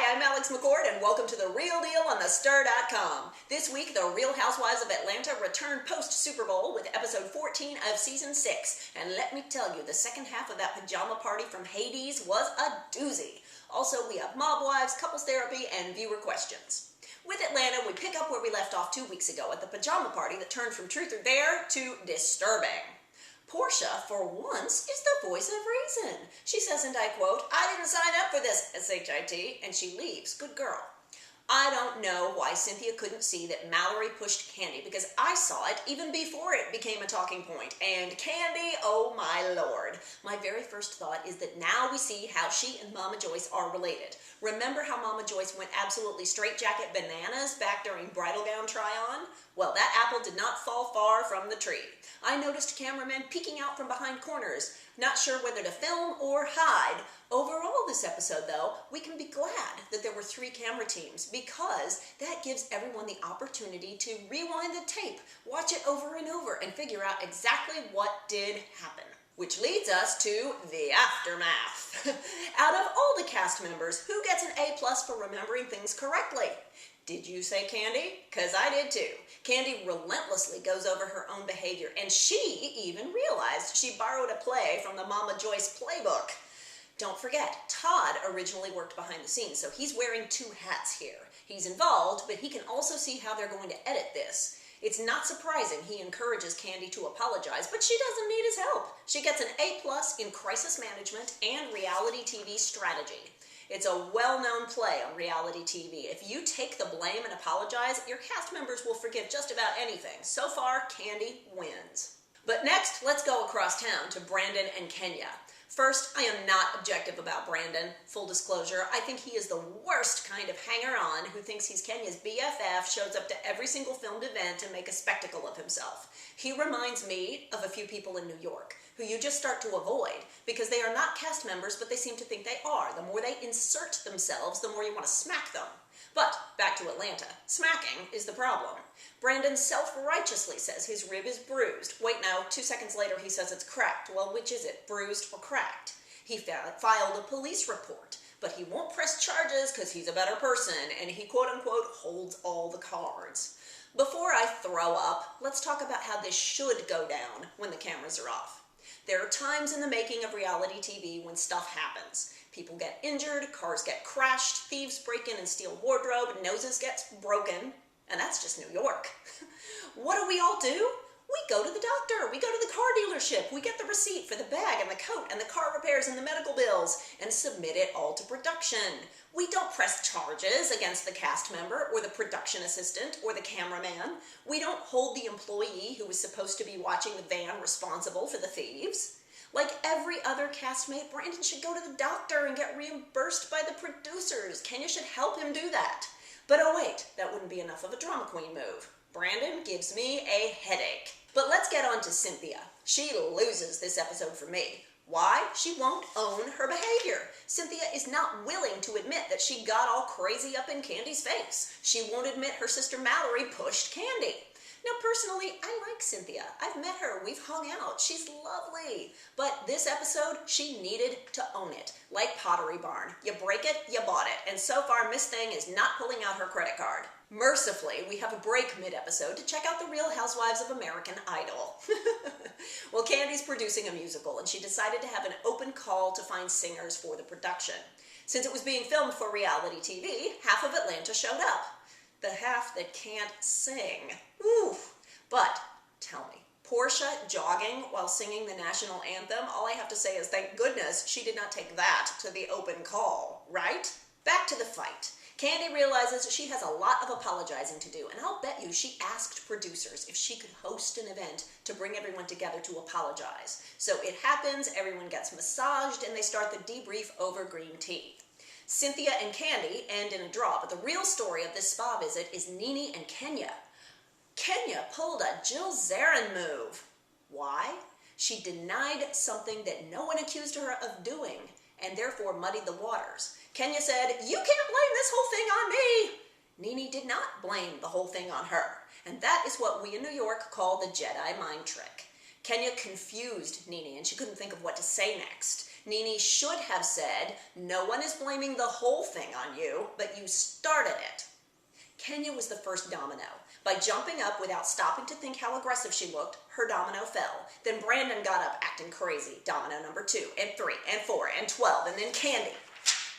Hi, I'm Alex McCord, and welcome to The Real Deal on thestir.com. This week, the Real Housewives of Atlanta return post-Super Bowl with episode 14 of season 6. And let me tell you, the second half of that pajama party from Hades was a doozy. Also, we have mob wives, couples therapy, and viewer questions. With Atlanta, we pick up where we left off 2 weeks ago at the pajama party that turned from truth or dare to disturbing. Portia, for once, is the voice of reason. She says, and I quote, "I didn't sign up for this, S-H-I-T," and she leaves. Good girl. I don't know why Cynthia couldn't see that Mallory pushed Kandi, because I saw it even before it became a talking point. And Kandi, oh my lord. My very first thought is that now we see how she and Mama Joyce are related. Remember how Mama Joyce went absolutely straitjacket bananas back during bridal gown try-on? Well, that apple did not fall far from the tree. I noticed cameramen peeking out from behind corners, not sure whether to film or hide. Overall this episode, though, we can be glad that there were 3 camera teams, because that gives everyone the opportunity to rewind the tape, watch it over and over, and figure out exactly what did happen. Which leads us to the aftermath. Out of all the cast members, who gets an A+ for remembering things correctly? Did you say Kandi? Because I did too. Kandi relentlessly goes over her own behavior, and she even realized she borrowed a play from the Mama Joyce playbook. Don't forget, Todd originally worked behind the scenes, so he's wearing 2 hats here. He's involved, but he can also see how they're going to edit this. It's not surprising he encourages Kandi to apologize, but she doesn't need his help. She gets an A+ in crisis management and reality TV strategy. It's a well-known play on reality TV. If you take the blame and apologize, your cast members will forgive just about anything. So far, Kandi wins. But next, let's go across town to Brandon and Kenya. First, I am not objective about Brandon. Full disclosure, I think he is the worst kind of hanger-on who thinks he's Kenya's BFF, shows up to every single filmed event to make a spectacle of himself. He reminds me of a few people in New York who you just start to avoid because they are not cast members, but they seem to think they are. The more they insert themselves, the more you want to smack them. But back to Atlanta. Smacking is the problem. Brandon self-righteously says his rib is bruised. Wait now, 2 seconds later he says it's cracked. Well, which is it, bruised or cracked? He filed a police report, but he won't press charges because he's a better person, and he quote-unquote holds all the cards. Before I throw up, let's talk about how this should go down when the cameras are off. There are times in the making of reality TV when stuff happens. People get injured, cars get crashed, thieves break in and steal wardrobe, noses get broken, and that's just New York. What do we all do? We go to the doctor, we go to the car dealership, we get the receipt for the bag and the coat and the car repairs and the medical bills and submit it all to production. We don't press charges against the cast member or the production assistant or the cameraman. We don't hold the employee who was supposed to be watching the van responsible for the thieves. Like every other castmate, Brandon should go to the doctor and get reimbursed by the producers. Kenya should help him do that. But oh wait, that wouldn't be enough of a drama queen move. Brandon gives me a headache. But let's get on to Cynthia. She loses this episode for me. Why? She won't own her behavior. Cynthia is not willing to admit that she got all crazy up in Kandi's face. She won't admit her sister Mallory pushed Kandi. Now, personally, I like Cynthia. I've met her. We've hung out. She's lovely. But this episode, she needed to own it. Like Pottery Barn. You break it, you bought it. And so far, Miss Thing is not pulling out her credit card. Mercifully, we have a break mid-episode to check out the Real Housewives of American Idol. Well, Kandi's producing a musical, and she decided to have an open call to find singers for the production. Since it was being filmed for reality TV, half of Atlanta showed up. The half that can't sing. Oof. But, tell me, Portia jogging while singing the national anthem, all I have to say is thank goodness she did not take that to the open call, right? Back to the fight. Kandi realizes she has a lot of apologizing to do, and I'll bet you she asked producers if she could host an event to bring everyone together to apologize. So it happens, everyone gets massaged, and they start the debrief over green tea. Cynthia and Kandi end in a draw, but the real story of this spa visit is NeNe and Kenya. Kenya pulled a Jill Zarin move. Why? She denied something that no one accused her of doing, and therefore muddied the waters. Kenya said, "You can't blame this whole thing on me." NeNe did not blame the whole thing on her, and that is what we in New York call the Jedi mind trick. Kenya confused NeNe and she couldn't think of what to say next. NeNe should have said, "No one is blaming the whole thing on you, but you started it." Kenya was the first domino. By jumping up without stopping to think how aggressive she looked, her domino fell. Then Brandon got up acting crazy. Domino number 2, and 3, and 4, and 12, and then Kandi.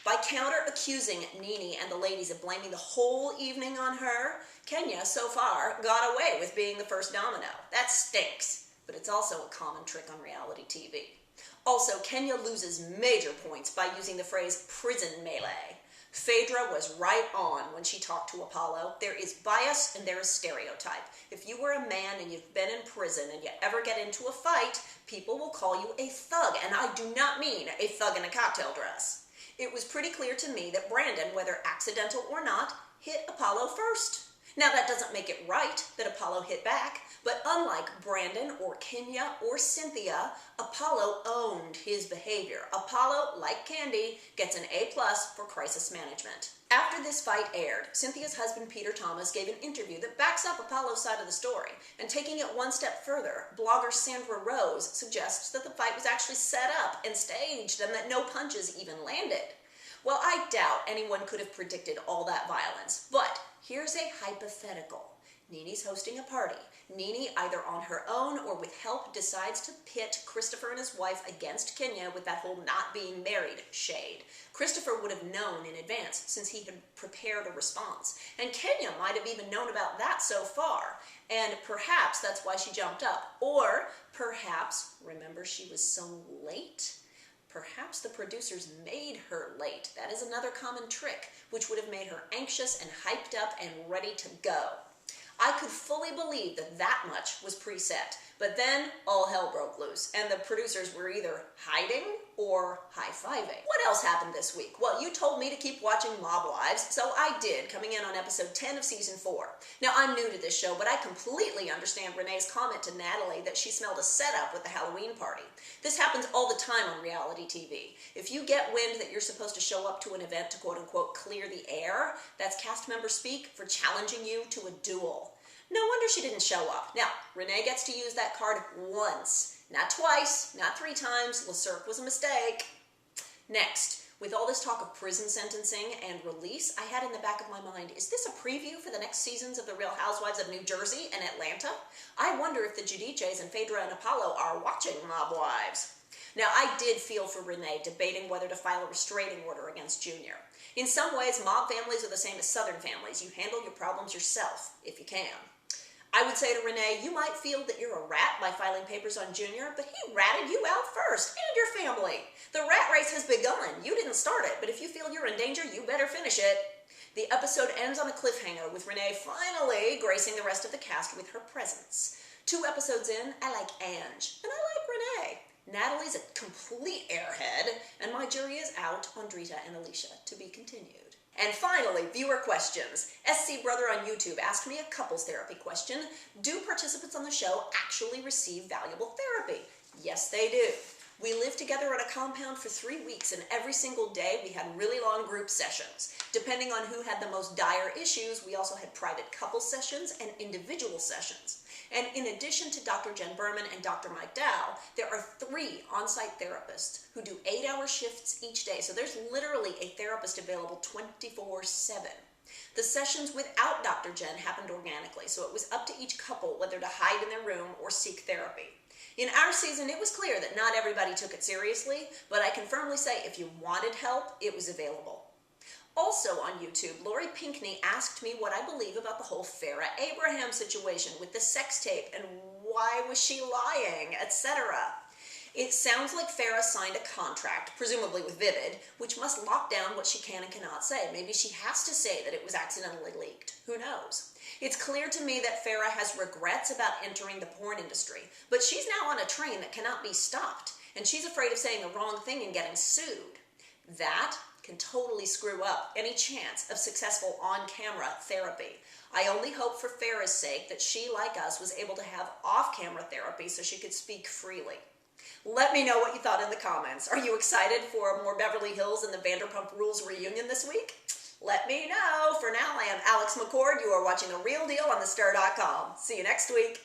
By counter-accusing NeNe and the ladies of blaming the whole evening on her, Kenya, so far, got away with being the first domino. That stinks, but it's also a common trick on reality TV. Also, Kenya loses major points by using the phrase prison melee. Phaedra was right on when she talked to Apollo. There is bias and there is stereotype. If you were a man and you've been in prison and you ever get into a fight, people will call you a thug, and I do not mean a thug in a cocktail dress. It was pretty clear to me that Brandon, whether accidental or not, hit Apollo first. Now that doesn't make it right that Apollo hit back, but unlike Brandon or Kenya or Cynthia, Apollo owned his behavior. Apollo, like Kandi, gets an A+ for crisis management. After this fight aired, Cynthia's husband Peter Thomas gave an interview that backs up Apollo's side of the story, and taking it one step further, blogger Sandra Rose suggests that the fight was actually set up and staged and that no punches even landed. Well, I doubt anyone could have predicted all that violence, but here's a hypothetical. NeNe's hosting a party. NeNe, either on her own or with help, decides to pit Christopher and his wife against Kenya with that whole not being married shade. Christopher would have known in advance since he had prepared a response. And Kenya might have even known about that so far. And perhaps that's why she jumped up. Or perhaps, remember she was so late? Perhaps the producers made her late. That is another common trick, which would have made her anxious and hyped up and ready to go. I could fully believe that that much was preset, but then all hell broke loose, and the producers were either hiding or high-fiving. What else happened this week? Well, you told me to keep watching Mob Wives, so I did, coming in on episode 10 of season 4. Now, I'm new to this show, but I completely understand Renee's comment to Natalie that she smelled a setup with the Halloween party. This happens all the time on reality TV. If you get wind that you're supposed to show up to an event to quote-unquote clear the air, that's cast member speak for challenging you to a duel. No wonder she didn't show up. Now, Renee gets to use that card once, not twice, not 3 times. LeCirque was a mistake. Next, with all this talk of prison sentencing and release, I had in the back of my mind, is this a preview for the next seasons of the Real Housewives of New Jersey and Atlanta? I wonder if the Giudices and Phaedra and Apollo are watching Mob Wives. Now, I did feel for Renee debating whether to file a restraining order against Junior. In some ways, mob families are the same as Southern families. You handle your problems yourself, if you can. I would say to Renee, you might feel that you're a rat by filing papers on Junior, but he ratted you out first, and your family. The rat race has begun. You didn't start it, but if you feel you're in danger, you better finish it. The episode ends on a cliffhanger with Renee finally gracing the rest of the cast with her presence. 2 episodes in, I like Ange, and I like Renee. Natalie's a complete airhead, and my jury is out on Drita and Alicia, to be continued. And finally, viewer questions. SC Brother on YouTube asked me a couples therapy question. Do participants on the show actually receive valuable therapy? Yes, they do. We lived together at a compound for 3 weeks, and every single day we had really long group sessions. Depending on who had the most dire issues, we also had private couple sessions and individual sessions. And in addition to Dr. Jen Berman and Dr. Mike Dow, there are 3 on-site therapists who do 8-hour shifts each day. So there's literally a therapist available 24/7. The sessions without Dr. Jen happened organically, so it was up to each couple whether to hide in their room or seek therapy. In our season, it was clear that not everybody took it seriously, but I can firmly say if you wanted help, it was available. Also on YouTube, Lori Pinkney asked me what I believe about the whole Farrah Abraham situation with the sex tape and why was she lying, etc. It sounds like Farrah signed a contract, presumably with Vivid, which must lock down what she can and cannot say. Maybe she has to say that it was accidentally leaked. Who knows? It's clear to me that Farrah has regrets about entering the porn industry, but she's now on a train that cannot be stopped, and she's afraid of saying the wrong thing and getting sued. That can totally screw up any chance of successful on-camera therapy. I only hope for Farrah's sake that she, like us, was able to have off-camera therapy so she could speak freely. Let me know what you thought in the comments. Are you excited for more Beverly Hills and the Vanderpump Rules reunion this week? Let me know. For now, I am Alex McCord. You are watching The Real Deal on thestar.com. See you next week.